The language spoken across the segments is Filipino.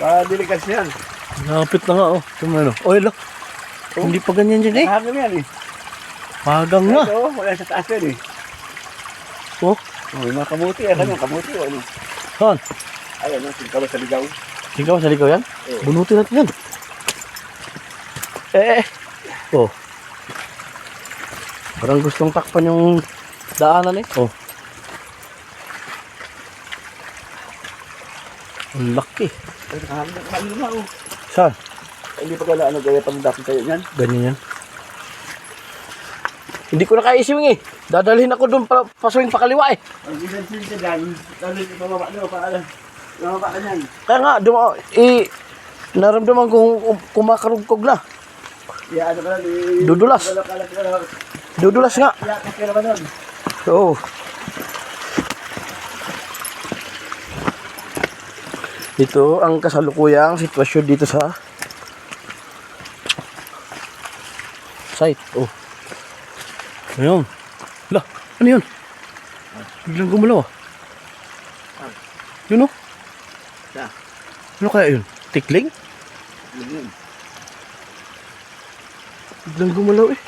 Padilikas yan. Napit na nga, oh. Tumano. Oh, hello. Oh. Hindi pa ganyan dyan, eh. Hanggang yan eh. Pagang nga. Ito, wala sa taas yan eh. Oh, Oh, yung mga kamuti. Ayan yung kamuti. Ano? saan? Ayan, singkaw sa ligaw. Ikaw, sa ligaw yan? Oo. Bunutin natin yan. Oh. Parang gustong takpan yung daanan, eh. Oh. Ang laki. Ay, nakahanggang na oh. Saan? Hindi pa kala ano gaya pang dati tayo yan. Ganyan yan. Hindi ko na kaya iswing, eh. Dadalhin ako doon para paswing pa kaliwa, eh. Ang gisan-sin ka dyan. Dali ka pababa nyo. Pababa ka yan. Kaya nga, naramdaman kong kumakarugkog na. Iya, ano ka lang. Dudulas. Dudulas nga. Iyakas ka naman nun. Oo. Ito ang kasalukuyang sitwasyon dito sa site. Oh. Ayun. Lah, ano yun? Biglang gumalaw, ah. Yun, oh. Yeah. Ano kaya yun? Tikling? Yun. Biglang gumalaw, eh.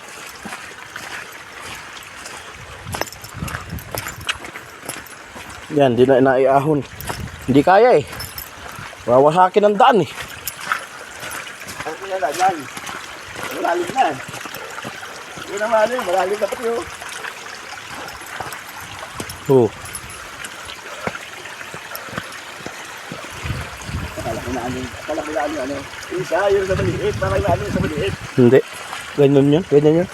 Yan, di na naiahon. Hindi kaya, eh. Wawasakin ang daan, eh. Ang kilala dyan. Malalim na. Hindi na malalim. Malalim na pati oh. Oh. Akala ko na ano. Isa yun sa maliit. Baka yung ano sa maliit. Hindi. Ganyan yun. Ganyan yun.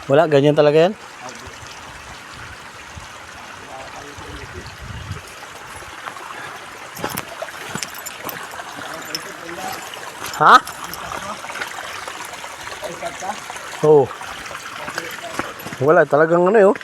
Wala. Ganyan talaga yan. Ha? Oo. Oh. Wala. Talagang ano yun.